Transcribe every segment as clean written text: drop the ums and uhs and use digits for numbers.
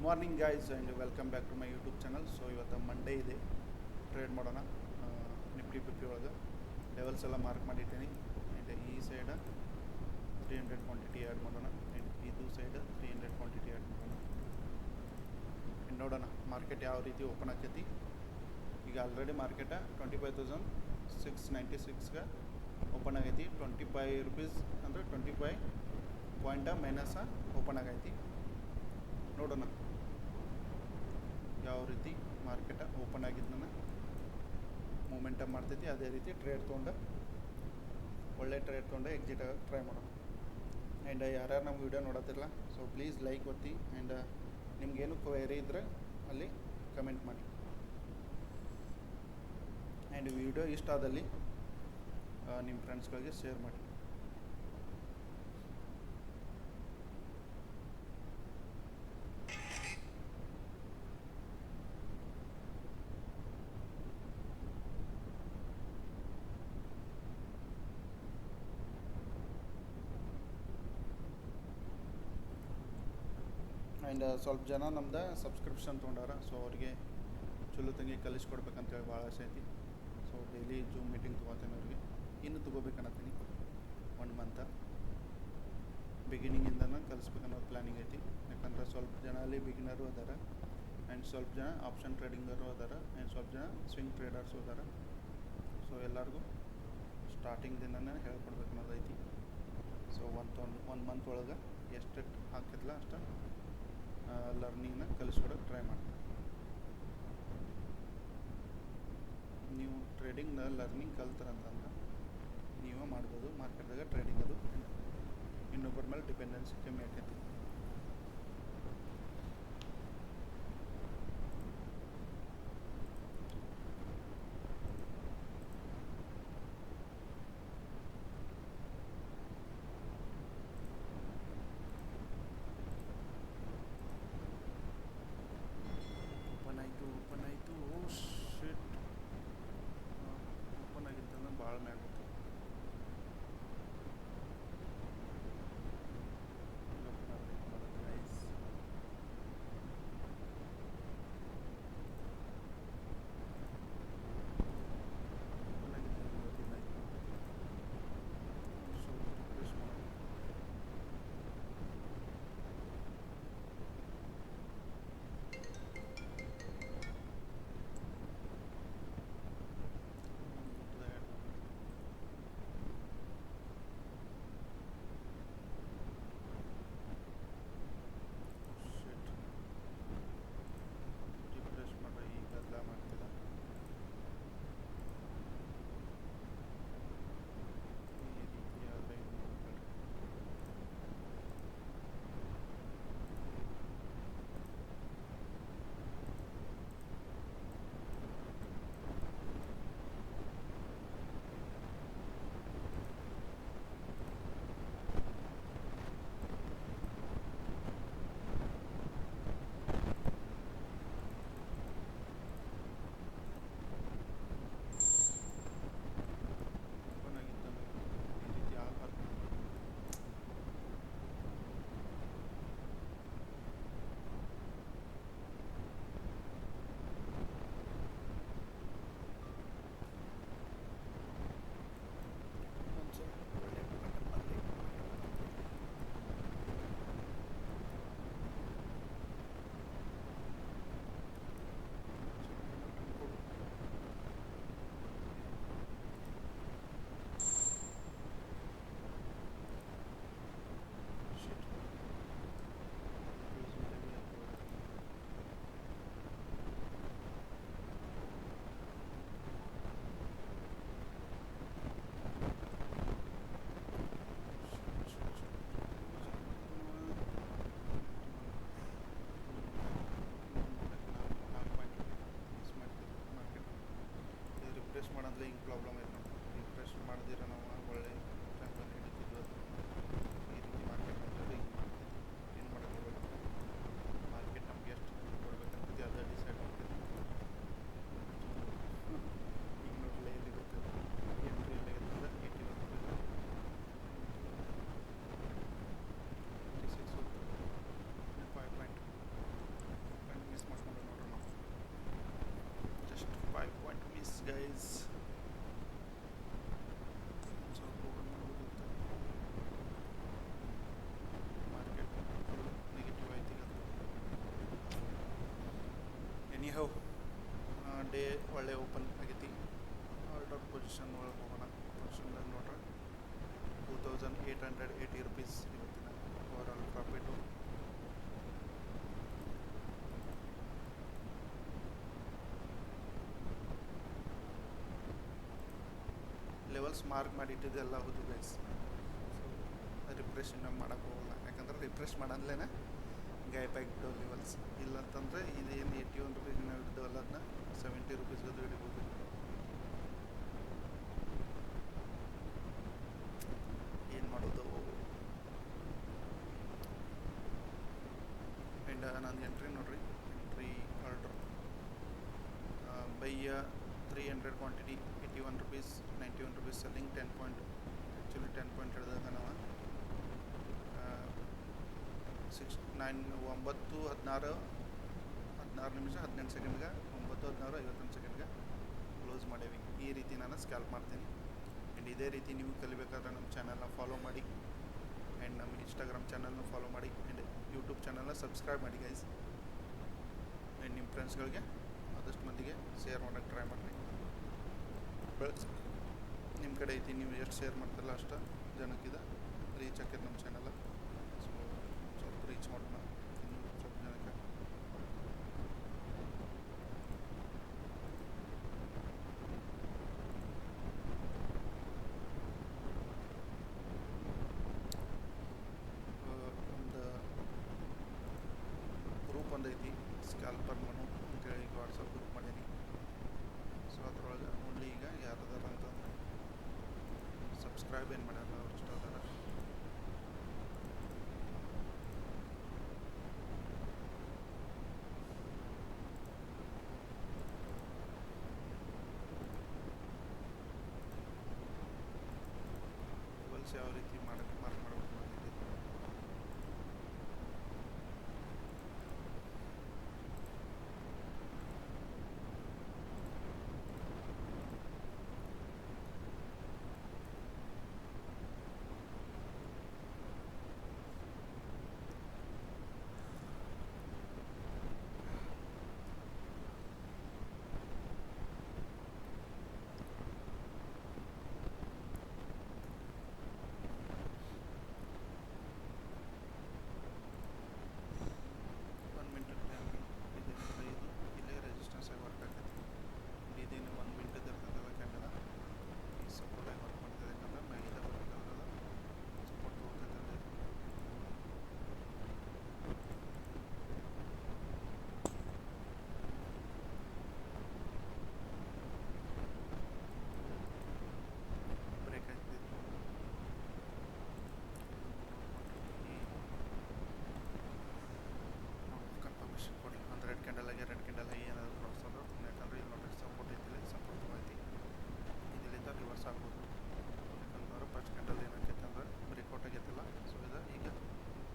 Morning guys and welcome back to my YouTube channel. So ಇವತ್ತು Monday ಇದೆ, trade ಮಾಡೋಣ. Nifty 50 ಒಳಗೆ levels ಎಲ್ಲ ಮಾರ್ಕ್ ಮಾಡಿದ್ದೀನಿ. ಆ್ಯಂಡ್ ಈ ಸೈಡ್ 300 ಕ್ವಾಂಟಿಟಿ ಆ್ಯಡ್ ಮಾಡೋಣ, ಆ್ಯಂಡ್ ಇದು ಸೈಡ್ 300 ಕ್ವಾಂಟಿಟಿ ಆ್ಯಡ್ ಮಾಡೋಣ. ಆ್ಯಂಡ್ ನೋಡೋಣ ಮಾರ್ಕೆಟ್ ಯಾವ ರೀತಿ ಓಪನ್ ಆಕೈತಿ. ಈಗ ಆಲ್ರೆಡಿ ಮಾರ್ಕೆಟ 25,696ಗೆ ಓಪನ್ ಆಗೈತಿ. 25 ರೂಪೀಸ್ ಅಂದರೆ 25 ಪಾಯಿಂಟ ಮೈನಸ್ ಓಪನ್ ಆಗೈತಿ. ನೋಡೋಣ ಯಾವ ರೀತಿ ಮಾರ್ಕೆಟ ಓಪನ್ ಆಗಿದ್ದನ್ನ ಮೂಮೆಂಟಮ್ ಮಾಡ್ತೈತಿ. ಅದೇ ರೀತಿ ಟ್ರೇಡ್ ತೊಗೊಂಡು ಒಳ್ಳೆ ಟ್ರೇಡ್ ತೊಗೊಂಡು ಎಕ್ಸಿಟ್ ಆಗೋಕ್ಕೆ ಟ್ರೈ ಮಾಡೋಣ. ಆ್ಯಂಡ್ ಯಾರ್ಯಾರು ನಮ್ಮ ವೀಡಿಯೋ ನೋಡತ್ತಿರಲ್ಲ, ಸೊ ಪ್ಲೀಸ್ ಲೈಕ್ ಒತ್ತಿ. ಆ್ಯಂಡ್ ನಿಮ್ಗೇನು ಕ್ವೈರಿ ಇದ್ದರೆ ಅಲ್ಲಿ ಕಮೆಂಟ್ ಮಾಡಿ. ಆ್ಯಂಡ್ ವಿಡಿಯೋ ಇಷ್ಟ ಆದಲ್ಲಿ ನಿಮ್ಮ ಫ್ರೆಂಡ್ಸ್ಗಳಿಗೆ ಶೇರ್ ಮಾಡಿ. ಆ್ಯಂಡ್ ಸ್ವಲ್ಪ ಜನ ನಮ್ದು ಸಬ್ಸ್ಕ್ರಿಪ್ಷನ್ ತೊಗೊಂಡಾರ. ಸೊ ಅವ್ರಿಗೆ ಚಲೋ ತಂಗಿ ಕಲಿಸ್ಕೊಡ್ಬೇಕಂತೇಳಿ ಭಾಳ ಆಸೆ ಐತಿ. ಸೊ ಡೈಲಿ ಜೂಮ್ ಮೀಟಿಂಗ್ ತೊಗೋತೀನಿ ಅವ್ರಿಗೆ. ಇನ್ನು ತೊಗೋಬೇಕನ್ನತ್ತೀನಿ 1 ಮಂತ ಬಿಗಿನಿಂಗಿಂದನೂ ಕಲಿಸ್ಬೇಕನ್ನೋದು ಪ್ಲ್ಯಾನಿಂಗ್ ಐತಿ. ಯಾಕಂದ್ರೆ ಸ್ವಲ್ಪ ಜನ ಅಲ್ಲಿ ಬಿಗಿನರು ಅದಾರ, ಆ್ಯಂಡ್ ಸ್ವಲ್ಪ ಜನ ಆಪ್ಷನ್ ಟ್ರೇಡಿಂಗರು ಅದಾರ, ಆ್ಯಂಡ್ ಸ್ವಲ್ಪ ಜನ ಸ್ವಿಂಗ್ ಟ್ರೇಡರ್ಸು ಅದಾರ. ಸೊ ಎಲ್ಲರಿಗೂ ಸ್ಟಾರ್ಟಿಂಗ್ದಿಂದನೇ ಹೇಳ್ಕೊಡ್ಬೇಕು ಅನ್ನೋದೈತಿ. ಸೊ ಒಂದು ಮಂತ್ ಒಳಗೆ ಎಷ್ಟು ಹಾಕಿದ್ಲ ಅಷ್ಟು ಲರ್ನಿಂಗ್ನ ಕಲಿಸ್ಕೊಡೋಕೆ ಟ್ರೈ ಮಾಡ್ತೀನಿ. ನೀವು ಟ್ರೇಡಿಂಗ್ನ ಲರ್ನಿಂಗ್ ಕಲ್ತಾರಂತಂದ್ರೆ ನೀವೇ ಮಾಡ್ಬೋದು ಮಾರ್ಕೆಟ್ದಾಗ ಟ್ರೇಡಿಂಗ್. ಅದು ಇನ್ನೊಬ್ಬರ ಮೇಲೆ ಡಿಪೆಂಡೆನ್ಸಿ ಕಮ್ಮಿ ಆಕೈತಿ. ಓಪನ್ ಆಯಿತು. ಓ ಶಿಟ್, ಓಪನ್ ಆಗಿತ್ತಂದ್ರೆ ಭಾಳ ಮ್ಯಾಗ ಹೋಗ್ತದೆ. ರಿಫ್ರೆಶ್ ಮಾಡೋದ್ರೆ ಹಿಂಗೆ ಪ್ರಾಬ್ಲಮ್ ಐತೆ ನೋಡಿ. ರಿಫ್ರೆಶ್ ಮಾಡಿದಿರ ನಾವು ಒಳ್ಳೆ ಟೈಮಲ್ಲಿ ಹಿಡಿತಿದ್ವು. ಈ ರೀತಿ ಮಾರ್ಕೆಟ್ ಬಂದರೆ ಹಿಂಗೆ ಮಾಡ್ತೀವಿ. ಏನು ಮಾಡೋಕ್ಕಾಗಲ್ಲ. ಮಾರ್ಕೆಟ್ ನಮ್ಗೆ ಎಷ್ಟು ದುಡ್ಡು ಕೊಡ್ಬೇಕಂತೈತಿ ಅದೇ ಡಿಸೈಡ್ ಆಗ್ತೈತಿ. ಈಗ ನೋಡಲೇ ಎಲ್ಲಿ ಗೊತ್ತಿದೆ ಎಂಟ್ರಿ ಎಲ್ಲ ಇರ್ತದೆ 81 ರೂಪಾಯಿ 56 5 ಪಾಯಿಂಟ್ ಪೊಸಿಷನ್ ಒಳಗೆ ಹೋಗೋಣ. ಪೊಸಿಷನ್ದಾಗ ನೋಡ್ರಿ 2880 ರುಪೀಸ್ ಇವತ್ತಿನ ಓವರಾಲ್ ಪ್ರಾಫಿಟು. ಲೆವೆಲ್ಸ್ ಮಾರ್ಕ್ ಮಾಡಿ ಇಟ್ಟಿದ್ದೆಲ್ಲ ಹೌದು ಗೈಸ್. ಸೊ ರಿಫ್ರೆಶ್ ಇನ್ನೂ ಮಾಡೋಕ್ಕೆ ಹೋಗಲ್ಲ, ಯಾಕಂದ್ರೆ ರಿಫ್ರೆಶ್ ಮಾಡಂದ್ಲೇ ಗಾಯಪ್ ಆಗಿಬಿಟ್ಟು ಲೆವೆಲ್ಸ್. ಇಲ್ಲಂತಂದರೆ ಇದೇನು 81 ರುಪೀಸ್ ನಾವು ಇದ್ದವಲ್ಲ ಅದನ್ನ 70 ರುಪೀಸ್ಗದು ಹಿಡಿಬೋದು. ಏನು ಮಾಡೋದು? ಆ್ಯಂಡ್ ನಾನು ಎಂಟ್ರಿ ನೋಡ್ರಿ, ಎಂಟ್ರಿ ಆರ್ಡ್ರ್ ಬೈಯ 300 quantity 81 rupees 91 rupees selling 10 point. Actually 10 point ಹಿಡಿದಾಗ ನಾವು 9:16 ನಿಮಿಷ 18 ಸೆಕೆಂಡ್ಗೆ 9:16 ಸೆಕೆಂಡ್ಗೆ ಕ್ಲೋಸ್ ಮಾಡೇವಿ. ಈ ರೀತಿ ನಾನು ಸ್ಕ್ಯಾಲ್ಪ್ ಮಾಡ್ತೀನಿ. ಆ್ಯಂಡ್ ಇದೇ ರೀತಿ ನೀವು ಕಲಿಬೇಕಾದ್ರೆ ನಮ್ಮ ಚಾನಲ್ನ ಫಾಲೋ ಮಾಡಿ, ಆ್ಯಂಡ್ ನಮ್ಮ ಇನ್ಸ್ಟಾಗ್ರಾಮ್ ಚಾನಲ್ನ ಫಾಲೋ ಮಾಡಿ, ಆ್ಯಂಡ್ ಯೂಟ್ಯೂಬ್ ಚಾನಲ್ನ ಸಬ್ಸ್ಕ್ರೈಬ್ ಮಾಡಿ ಗೈಸ್. ಆ್ಯಂಡ್ ನಿಮ್ಮ ಫ್ರೆಂಡ್ಸ್ಗಳಿಗೆ ಆದಷ್ಟು ಮಂದಿಗೆ ಶೇರ್ ಮಾಡೋಕ್ಕೆ ಟ್ರೈ ಮಾಡಿರಿ. ನಿಮ್ಮ ಕಡೆ ಐತಿ, ನೀವು ಎಷ್ಟು ಶೇರ್ ಮಾಡ್ತಾರಲ್ಲ ಅಷ್ಟು ಜನಕ್ಕಿದೆ ರೀಚ್ ಆಕೈತೆ ನಮ್ಮ ಚಾನಲ್. ಸೊ ಸ್ವಲ್ಪ ರೀಚ್ ಮಾಡೋಣ ಇನ್ನೂ ಸ್ವಲ್ಪ ಜನಕ್ಕೆ. ಒಂದು ಗ್ರೂಪ್ ಒಂದೈತಿ ಸ್ಕ್ಯಾಲ್ಪರ್ ಮನು ಅಂತೇಳಿ, ಈಗ ವಾಟ್ಸಪ್ ಗ್ರೂಪ್ ಮಾಡೀನಿ. ಸೊ ಅದ್ರೊಳಗೆ ಓನ್ಲಿ ಈಗ ಯಾರದಾರ ಅಂತ ಸಬ್ಸ್ಕ್ರೈಬ್ ಏನು ಮಾಡ್ಯಾರ ಅವ್ರು ಇಷ್ಟ ಅದಾರ. ಲೆವೆಲ್ಸ್ ಯಾವ ರೀತಿ ಮಾರ್ಕ್ ಮಾಡಬೇಕು ಅಂತಿದೆ. ಇಲ್ಲೇ ರೆಸಿಸ್ಟೆನ್ಸ್ ಆಗಿ ವರ್ಕ್ ಆಗ್ತೈತಿ. ಇದೇನು 1 ಮಿನಿಟ್ ಇರ್ತದಲ್ಲ ಕ್ಯಾಂಡಲ, ಈ ಸಪೋರ್ಟ್ ಆಗಿ ವರ್ಕ್ ಮಾಡ್ತದೆ. ಯಾಕಂದ್ರೆ ಮ್ಯಾಗಿಂದ ಬರಬೇಕಾಗಲ್ಲ, ಸಪೋರ್ಟ್ ಹೋಗ್ತೈತೆ. ಬ್ರೇಕ್ ಆಗ್ತೈತಿ. ಕನ್ಫರ್ಮೇಷನ್ ಕೊಡಿ. ಒಂದು ರೆಡ್ ಕ್ಯಾಂಡಲ್ ಆಗಿ ರೆಡ್ ಕ್ಯಾಂಡಲ್ ಆಗಿ ಏನಾದರೂ ತೋರಿಸೋದು, ಯಾಕಂದರೆ ಇಲ್ಲಿ ನೋಡಿ ಸಪೋರ್ಟ್ ಐತಿಲ್ಲ, ಸಪೋರ್ಟ್ ತೊಗೊಳ್ತಿ ಇದರಿಂದ ರಿವರ್ಸ್ ಆಗ್ಬೋದು. ಯಾಕಂದ್ರೆ ಫಸ್ಟ್ ಕ್ಯಾಂಡಲ್ ಏನಾಕೈತೆ ಅಂದ್ರೆ ಬ್ರೇಕ್ಔಟ್ ಆಗೈತಿಲ್ಲ. ಸೊ ಇದು ಈಗ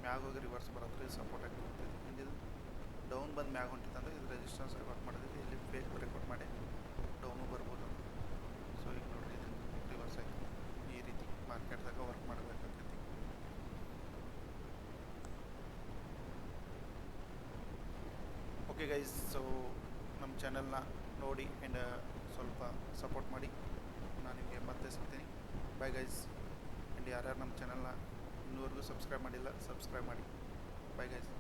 ಮ್ಯಾಗ ಹೋಗಿ ರಿವರ್ಸ್ ಬರೋದ್ರೆ ಸಪೋರ್ಟ್ ಆಗಿ ಹೋಗ್ತೈತಿ. ಇದು ಡೌನ್ ಬಂದು ಮ್ಯಾಗ ಹೊಂಟಿತ್ತಂದ್ರೆ ಇದು ರೆಸಿಸ್ಟೆನ್ಸ್ ಆಗಿ ವರ್ಕ್ ಮಾಡಿದೈತಿ. ಇಲ್ಲಿ ಫೇಕ್ ಬ್ರೇಕ್ಔಟ್ ಮಾಡಿ ಡೌನು ಬರ್ಬೋದು. ಸೊ ಈಗ ನೋಡಿರಿ ಇದು ರಿವರ್ಸ್ ಆಗಿ ಈ ರೀತಿ ಮಾರ್ಕೆಟ್ದಾಗ ವರ್ಕ್ ಮಾಡಬೇಕಾಗ್ತೈತಿ. ಓಕೆ ಗೈಸ್, ಸೊ ನಮ್ಮ ಚಾನಲ್ನ ನೋಡಿ ಆ್ಯಂಡ್ ಸ್ವಲ್ಪ ಸಪೋರ್ಟ್ ಮಾಡಿ. ನಾನು ನಿಮಗೆ ಮತ್ತೆ ಸಿಗ್ತೀನಿ. Bye guys. ಆ್ಯಂಡ್ ಯಾರ್ಯಾರು ನಮ್ಮ ಚಾನಲ್ನ ಇನ್ನೂವರೆಗೂ ಸಬ್ಸ್ಕ್ರೈಬ್ ಮಾಡಿಲ್ಲ, ಸಬ್ಸ್ಕ್ರೈಬ್ ಮಾಡಿ. Bye guys.